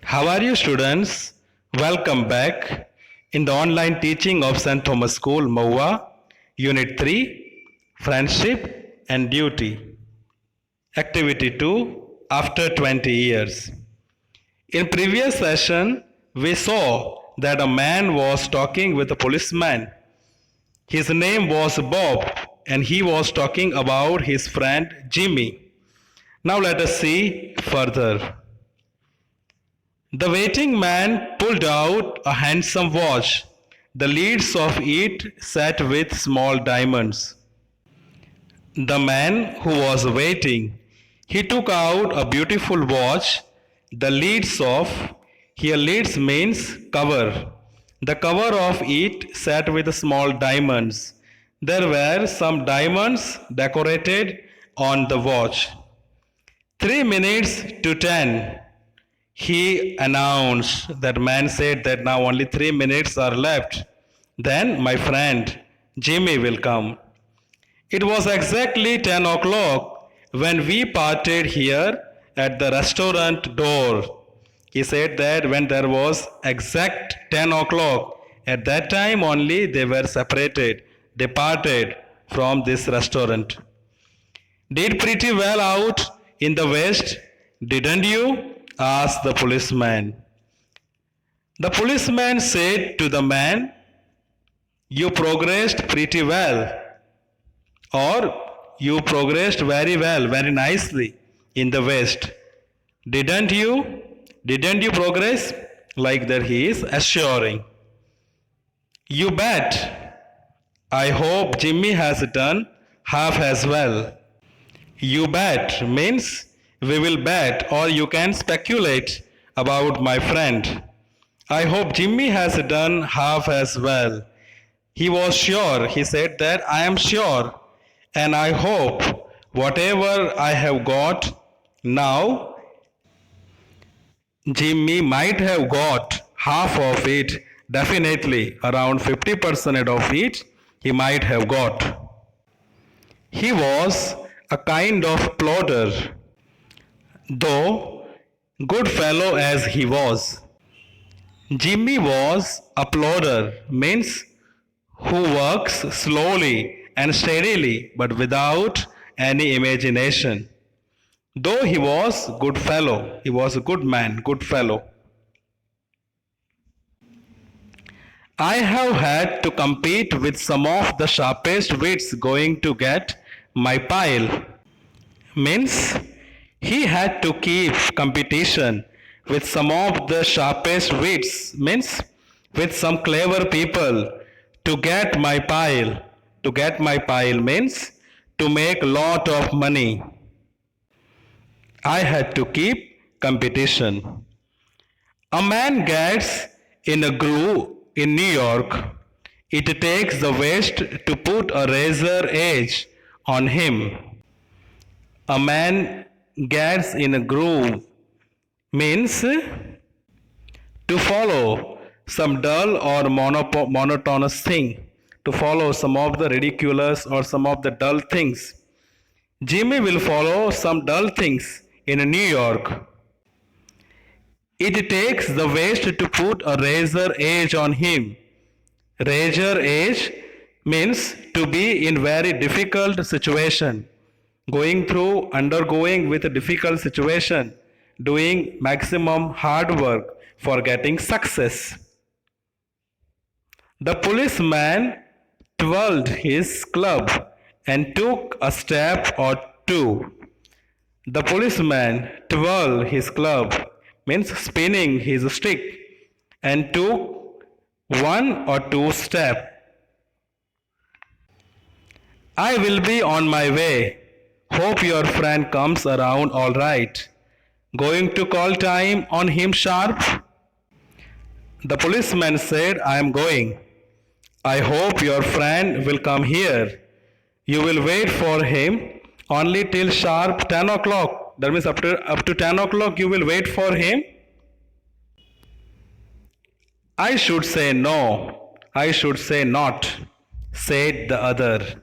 How are you, students? Welcome back in the online teaching of St. Thomas School, Maua, Unit 3, Friendship and Duty. Activity 2, After 20 Years. In previous session, we saw that a man was talking with a policeman. His name was Bob and he was talking about his friend Jimmy. Now let us see further. The waiting man pulled out a handsome watch, the leads of it set with small diamonds. The man who was waiting, he took out a beautiful watch, the leads of, here leads means cover. The cover of it set with small diamonds. There were some diamonds decorated on the watch. 3 minutes to 10. He announced. That man said that now only 3 minutes are left. Then my friend Jimmy will come. It was exactly 10 o'clock when we parted here at the restaurant door. He said that when there was exact 10 o'clock, at that time only they were separated, departed from this restaurant. Did pretty well out in the west, didn't you? Asked the policeman. The policeman said to the man, you progressed pretty well, or you progressed very well, very nicely in the west. Didn't you? Didn't you progress? Like that he is assuring. You bet. I hope Jimmy has done half as well. You bet means we will bet or you can speculate about my friend. I hope Jimmy has done half as well. He was sure. He said that I am sure and I hope whatever I have got now, Jimmy might have got half of it, definitely around 50% of it he might have got. He was a kind of plodder, though good fellow as he was. Jimmy was a plodder, means who works slowly and steadily but without any imagination. Though he was good fellow, he was a good man, good fellow. I have had to compete with some of the sharpest wits going to get my pile. Means he had to keep competition with some of the sharpest wits, means with some clever people to get my pile. To get my pile means to make a lot of money. I had to keep competition. A man gets in a groove in New York. It takes the West to put a razor edge on him. A man gets in a groove means to follow some dull or monotonous thing, to follow some of the ridiculous or some of the dull things. Jimmy will follow some dull things in New York. It takes the West to put a razor edge on him. Razor edge means to be in very difficult situation, undergoing with a difficult situation, doing maximum hard work for getting success. The policeman twirled his club and took a step or two. The policeman twirled his club, means spinning his stick, and took one or two steps. I will be on my way. Hope your friend comes around all right. Going to call time on him sharp? The policeman said, I am going. I hope your friend will come here. You will wait for him only till sharp 10 o'clock. That means up to 10 o'clock you will wait for him. I should say no. I should say not, said the other.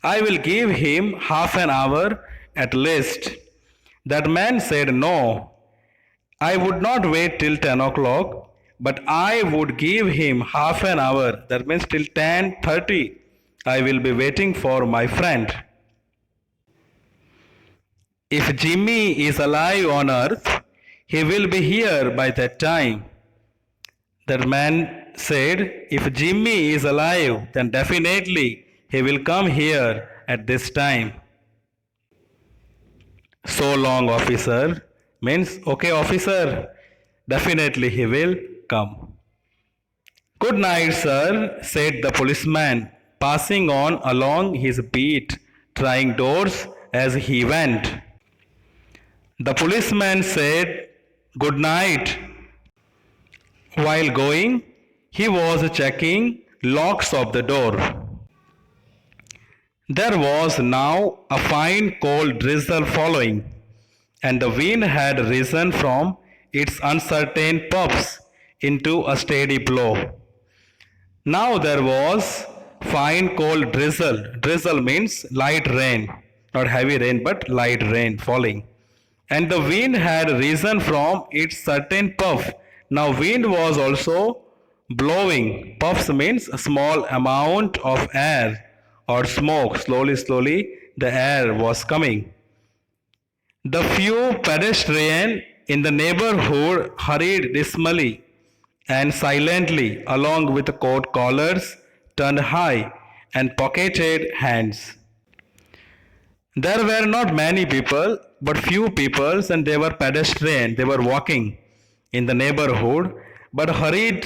I will give him half an hour at least. That man said no. I would not wait till 10 o'clock, but I would give him half an hour. That means till 10:30. I will be waiting for my friend. If Jimmy is alive on earth, he will be here by that time. That man said, if Jimmy is alive, then definitely he will come here at this time. So long, officer, means okay, officer, definitely he will come. Good night, sir, said the policeman, passing on along his beat, trying doors as he went. The policeman said, good night. While going, he was checking locks of the door. There was now a fine cold drizzle following, and the wind had risen from its uncertain puffs into a steady blow. Now there was fine cold drizzle. Drizzle means light rain, not heavy rain, but light rain falling. And the wind had risen from its certain puff. Now wind was also blowing. Puffs means a small amount of air or smoke. Slowly, the air was coming. The few pedestrians in the neighborhood hurried dismally and silently along with coat collars turned high and pocketed hands. There were not many people, but few people, and they were pedestrians. They were walking in the neighborhood, but hurried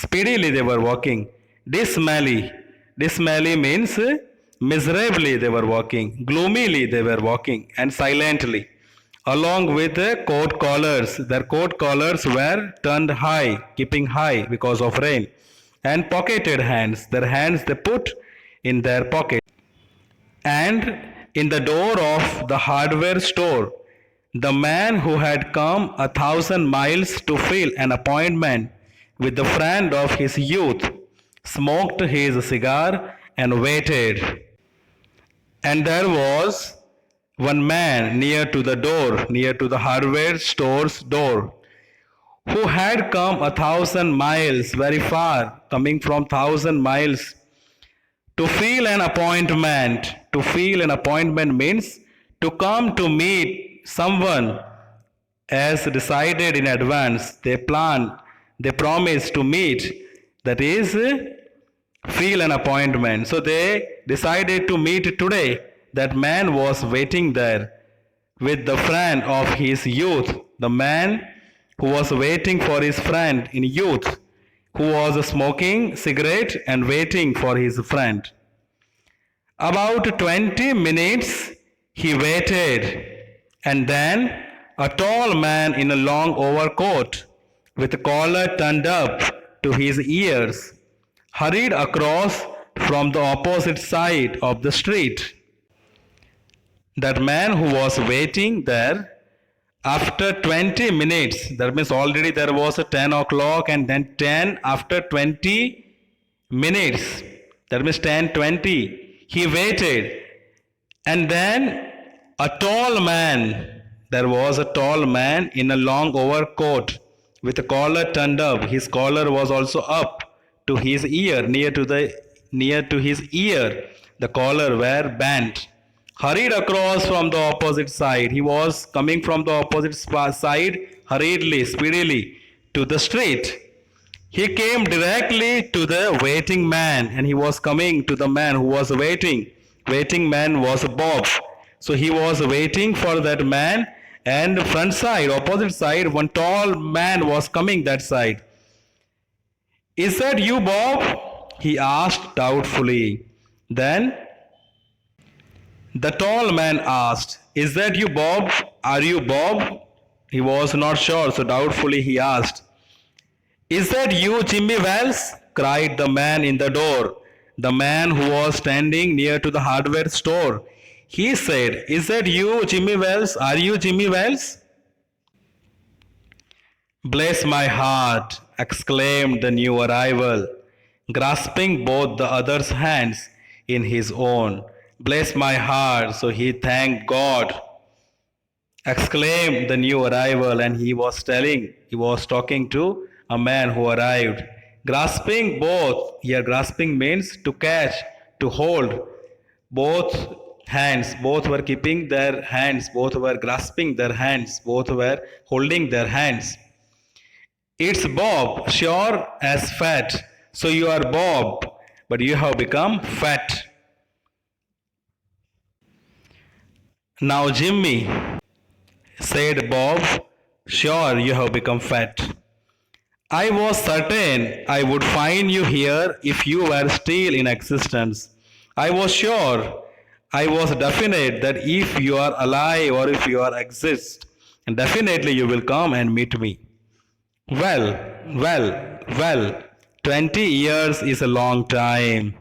speedily they were walking. Dismally. Dismally means miserably they were walking. Gloomily they were walking, and silently. Along with the coat collars. Their coat collars were turned high, keeping high because of rain. And pocketed hands. Their hands they put in their pocket. And in the door of the hardware store, the man who had come 1,000 miles to fill an appointment with the friend of his youth smoked his cigar and waited. And there was one man near to the door, near to the hardware store's door, who had come 1,000 miles, very far, coming from 1,000 miles to fill an appointment. To fill an appointment means to come to meet someone as decided in advance. They plan, they promise to meet. That is, fill an appointment. So they decided to meet today. That man was waiting there with the friend of his youth. The man who was waiting for his friend in youth, who was smoking cigarette and waiting for his friend. About 20 minutes he waited, and then a tall man in a long overcoat with a collar turned up to his ears hurried across from the opposite side of the street. That man who was waiting there, after 20 minutes, that means already there was a 10 o'clock and then 10 after 20 minutes, that means 10:20. He waited, and then a tall man, there was a tall man in a long overcoat with a collar turned up. His collar was also up to his ear, near to his ear. The collar were bent. Hurried across from the opposite side. He was coming from the opposite side hurriedly, speedily to the street. He came directly to the waiting man, and he was coming to the man who was waiting. Waiting man was Bob. So he was waiting for that man, and front side, opposite side, one tall man was coming that side. Is that you, Bob? He asked doubtfully. Then the tall man asked, is that you, Bob? Are you Bob? He was not sure, so doubtfully he asked. Is that you, Jimmy Wells? Cried the man in the door, the man who was standing near to the hardware store. He said, is that you, Jimmy Wells? Are you Jimmy Wells? Bless my heart, exclaimed the new arrival, grasping both the other's hands in his own. Bless my heart. So he thanked God. exclaimed the new arrival, and he was talking to a man who arrived. Grasping both, here grasping means to catch, to hold. Both hands, both were keeping their hands, both were grasping their hands, both were holding their hands. It's Bob, sure as fat. So you are Bob, but you have become fat. Now, Jimmy, said Bob, sure you have become fat. I was certain I would find you here if you were still in existence. I was sure, I was definite that if you are alive or if you are exist, and definitely you will come and meet me. Well, well, 20 years is a long time.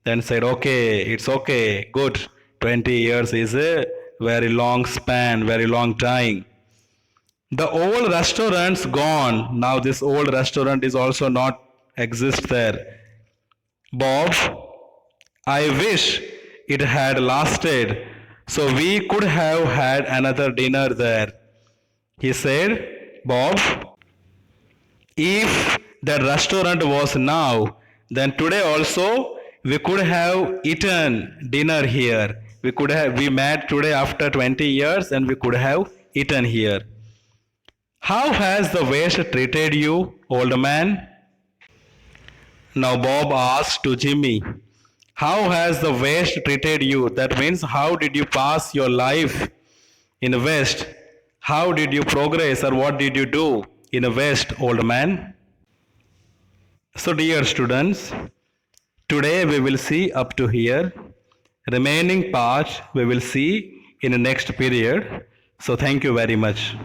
Then said, okay, it's okay, good. 20 years is a very long span, very long time. The old restaurant's gone. Now this old restaurant is also not exist there. Bob, I wish it had lasted so we could have had another dinner there. He said, Bob, if that restaurant was now, then today also we could have eaten dinner here. We met today after 20 years and we could have eaten here. How has the West treated you, old man? Now Bob asked to Jimmy, how has the West treated you? That means how did you pass your life in the West? How did you progress or what did you do in the West, old man? So dear students, today we will see up to here. Remaining part we will see in the next period. So thank you very much.